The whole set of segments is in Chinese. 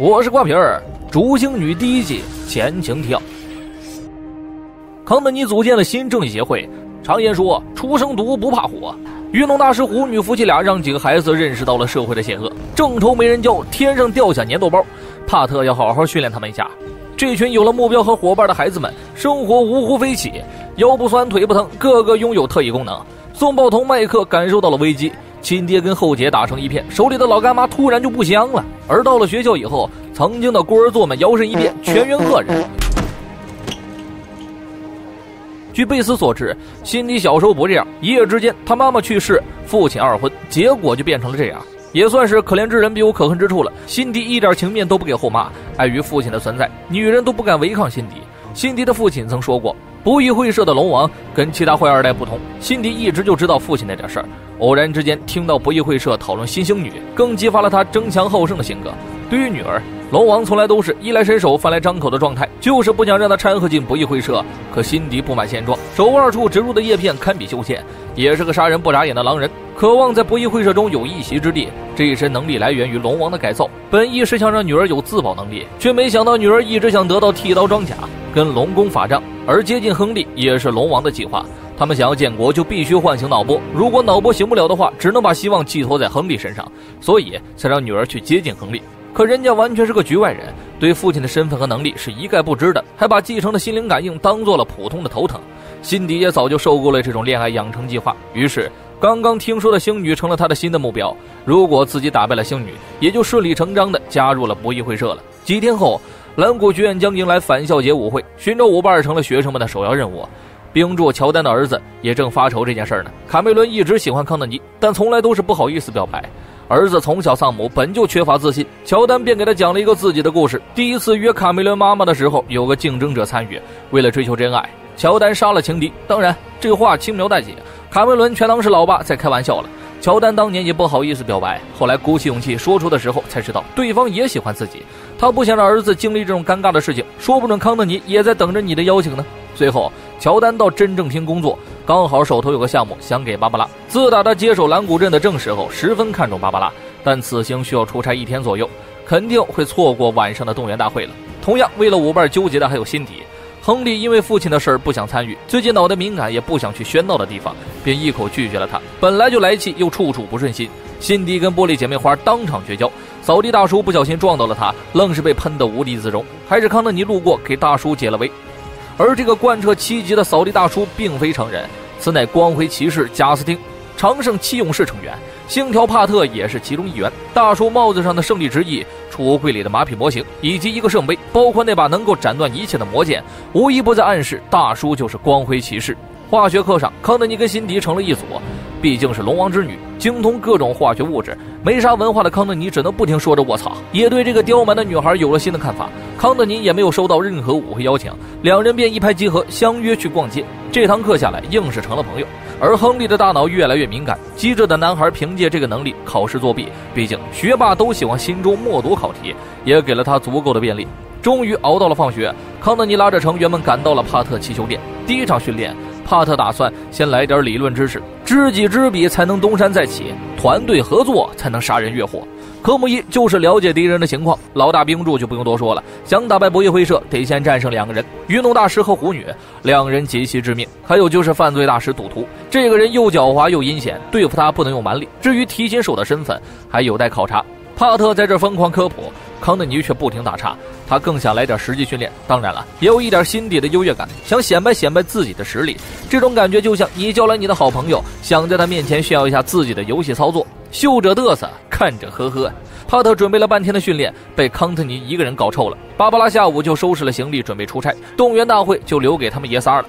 我是瓜皮儿。竹星女第一季前情提要。康德尼组建了新正义协会，常言说初生犊不怕虎。运动大师虎女夫妻俩让几个孩子认识到了社会的险恶，正愁没人教，天上掉下粘豆包，帕特要好好训练他们一下。这群有了目标和伙伴的孩子们，生活五湖飞起，腰不酸腿不疼，个个拥有特异功能。送报童麦克感受到了危机，亲爹跟后姐打成一片，手里的老干妈突然就不香了。而到了学校以后，曾经的孤儿座们摇身一变，全员恶人。据贝斯所知，辛迪小时候不这样，一夜之间他妈妈去世，父亲二婚，结果就变成了这样，也算是可怜之人必有可恨之处了。辛迪一点情面都不给后妈，碍于父亲的存在，女人都不敢违抗辛迪。辛迪的父亲曾说过，不义会社的龙王跟其他坏二代不同，辛迪一直就知道父亲那点事儿，偶然之间听到不义会社讨论新星女，更激发了他争强好胜的性格。对于女儿，龙王从来都是衣来伸手饭来张口的状态，就是不想让他掺和进不义会社。可辛迪不满现状，手腕处植入的叶片堪比修仙，也是个杀人不眨眼的狼人，渴望在不义会社中有一席之地。这一身能力来源于龙王的改造，本意是想让女儿有自保能力，却没想到女儿一直想得到剃刀装甲跟龙宫法杖，而接近亨利也是龙王的计划。他们想要建国就必须唤醒脑波，如果脑波行不了的话，只能把希望寄托在亨利身上，所以才让女儿去接近亨利。可人家完全是个局外人，对父亲的身份和能力是一概不知的，还把继承的心灵感应当做了普通的头疼。辛迪也早就受够了这种恋爱养成计划，于是刚刚听说的星女成了他的新的目标。如果自己打败了星女，也就顺理成章地加入了不义会社了。几天后，蓝谷学院将迎来返校节舞会，寻找舞伴成了学生们的首要任务。冰柱乔丹的儿子也正发愁这件事呢。卡梅伦一直喜欢康德尼，但从来都是不好意思表白。儿子从小丧母，本就缺乏自信，乔丹便给他讲了一个自己的故事。第一次约卡梅伦妈妈的时候，有个竞争者参与，为了追求真爱，乔丹杀了情敌。当然这话轻描淡写，卡梅伦全当是老爸在开玩笑了。乔丹当年也不好意思表白，后来鼓起勇气说出的时候，才知道对方也喜欢自己。他不想让儿子经历这种尴尬的事情，说不准康德尼也在等着你的邀请呢。最后乔丹到真正厅工作，刚好手头有个项目想给芭芭拉。自打他接手蓝谷镇的正时候，十分看重芭芭拉，但此行需要出差1天左右，肯定会错过晚上的动员大会了。同样为了舞伴纠结的还有辛迪。亨利因为父亲的事儿不想参与，最近脑袋敏感，也不想去喧闹的地方，便一口拒绝了他。本来就来气，又处处不顺心，辛迪跟玻璃姐妹花当场绝交，扫地大叔不小心撞到了他，愣是被喷得无地自容，还是康德尼路过给大叔解了围。而这个贯彻7集的扫地大叔并非成人，此乃光辉骑士贾斯汀，常胜7勇士成员，星条帕特也是其中一员。大叔帽子上的胜利之翼，储物柜里的马匹模型，以及一个圣杯，包括那把能够斩断一切的魔剑，无一不在暗示大叔就是光辉骑士。化学课上，康德尼跟辛迪成了一组，毕竟是龙王之女，精通各种化学物质，没啥文化的康德尼只能不停说着卧槽，也对这个刁蛮的女孩有了新的看法。康德尼也没有收到任何舞会邀请，两人便一拍即合，相约去逛街。这堂课下来，硬是成了朋友。而亨利的大脑越来越敏感，机智的男孩凭借这个能力考试作弊，毕竟学霸都喜欢心中默读考题，也给了他足够的便利。终于熬到了放学，康德尼拉着成员们赶到了帕特气球店。第一场训练，帕特打算先来点理论知识，知己知彼才能东山再起，团队合作才能杀人越货。科目1就是了解敌人的情况，老大冰柱就不用多说了，想打败不义会社得先战胜2个人，运动大师和虎女，2人极其致命。还有就是犯罪大师赌徒，这个人又狡猾又阴险，对付他不能用蛮力。至于提琴手的身份还有待考察。帕特在这疯狂科普，康德尼却不停打岔，他更想来点实际训练，当然了，也有一点心底的优越感，想显摆显摆自己的实力。这种感觉就像你叫来你的好朋友，想在他面前炫耀一下自己的游戏操作，秀者嘚瑟，看着呵呵。帕特准备了半天的训练被康特尼一个人搞臭了。芭芭拉下午就收拾了行李准备出差，动员大会就留给他们爷仨了。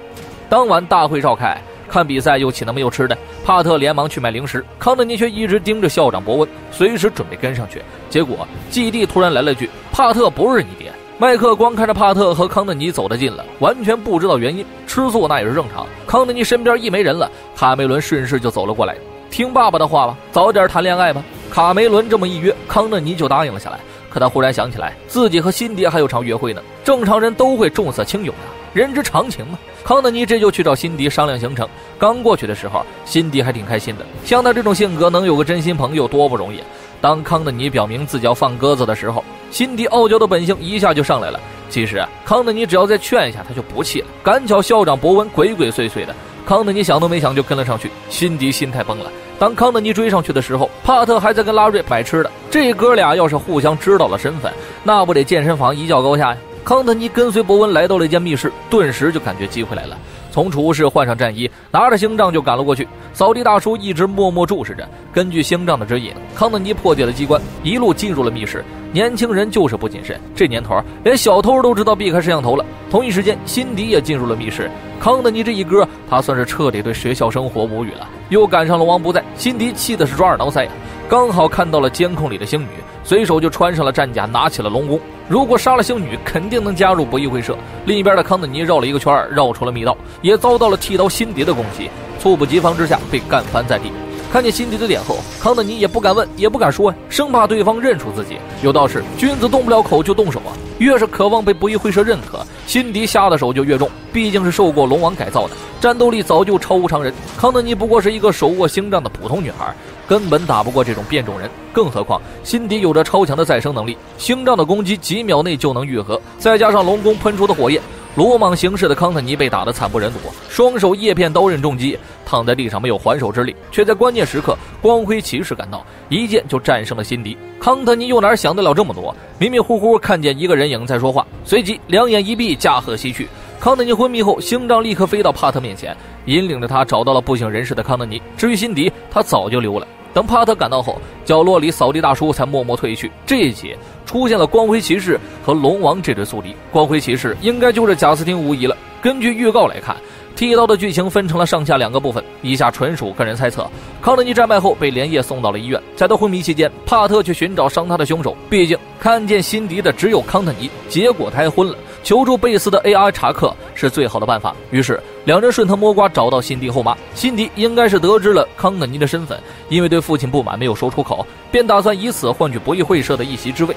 当晚大会召开，看比赛又岂能没有吃的？帕特连忙去买零食，康德尼却一直盯着校长博文，随时准备跟上去。结果季弟突然来了句：“帕特不是你爹。”麦克光看着帕特和康德尼走得近了，完全不知道原因，吃醋那也是正常。康德尼身边一没人了，卡梅伦顺势就走了过来：“听爸爸的话吧，早点谈恋爱吧。”卡梅伦这么一约，康德尼就答应了下来。可他忽然想起来，自己和辛迪还有场约会呢，正常人都会重色轻友的，人之常情嘛。康德尼这就去找辛迪商量行程。刚过去的时候，辛迪还挺开心的，像他这种性格能有个真心朋友多不容易。当康德尼表明自己要放鸽子的时候，辛迪傲娇的本性一下就上来了。其实康德尼只要再劝一下，他就不气了。赶巧校长博文鬼鬼祟祟的，康德尼想都没想就跟了上去，辛迪心态崩了。当康德尼追上去的时候，帕特还在跟拉瑞买吃的。这哥俩要是互相知道了身份，那不得健身房一较高下呀？康德尼跟随博文来到了一间密室，顿时就感觉机会来了。从储物室换上战衣，拿着星杖就赶了过去。扫地大叔一直默默注视着。根据星杖的指引，康德尼破解了机关，一路进入了密室。年轻人就是不谨慎，这年头连小偷都知道避开摄像头了。同一时间，辛迪也进入了密室。康德尼这一哥，他算是彻底对学校生活无语了。又赶上龙王不在，辛迪气的是抓耳挠腮呀。刚好看到了监控里的星女，随手就穿上了战甲，拿起了龙弓。如果杀了星女，肯定能加入博弈会社。另一边的康德尼绕了一个圈，绕出了密道，也遭到了剃刀辛迪的攻击，猝不及防之下被干翻在地。看见辛迪的脸后，康德尼也不敢问，也不敢说呀，生怕对方认出自己。有道是君子动不了口就动手啊，越是渴望被博弈会社认可，辛迪下的手就越重。毕竟是受过龙王改造的，战斗力早就超乎常人。康德尼不过是一个手握星杖的普通女孩，根本打不过这种变种人。更何况辛迪有着超强的再生能力，星杖的攻击几秒内就能愈合，再加上龙弓喷出的火焰，鲁莽行事的康特尼被打得惨不忍睹，双手叶片刀刃重击，躺在地上没有还手之力。却在关键时刻，光辉骑士赶到，一剑就战胜了辛迪。康特尼又哪想得了这么多？迷迷糊糊看见一个人影在说话，随即两眼一闭，驾鹤西去。康特尼昏迷后，星杖立刻飞到帕特面前，引领着他找到了不省人事的康特尼。至于辛迪，他早就溜了。等帕特赶到后，角落里扫地大叔才默默退去。这一集出现了光辉骑士和龙王这对宿敌，光辉骑士应该就是贾斯汀无疑了。根据预告来看，剃刀的剧情分成了上下两个部分，以下纯属个人猜测。康特尼战败后被连夜送到了医院，在他昏迷期间，帕特去寻找伤他的凶手，毕竟看见辛迪的只有康特尼，结果他还昏了。求助贝斯的 AI 查克是最好的办法，于是两人顺藤摸瓜找到辛迪后妈。辛迪应该是得知了康特尼的身份，因为对父亲不满没有说出口，便打算以此换取博弈会社的一席之位。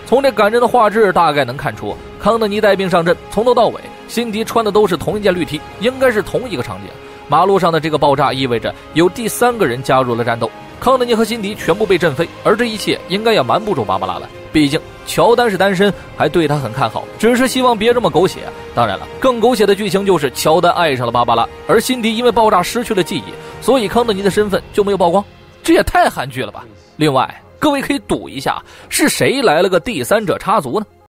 从这感人的画质大概能看出，康特尼带病上阵，从头到尾辛迪穿的都是同一件绿 T， 应该是同一个场景。马路上的这个爆炸意味着有第三个人加入了战斗，康特尼和辛迪全部被震飞，而这一切应该也瞒不住芭芭拉了。毕竟乔丹是单身，还对他很看好，只是希望别这么狗血。当然了，更狗血的剧情就是乔丹爱上了芭芭拉，而辛迪因为爆炸失去了记忆，所以康特尼的身份就没有曝光。这也太韩剧了吧！另外，各位可以赌一下，是谁来了个第三者插足呢？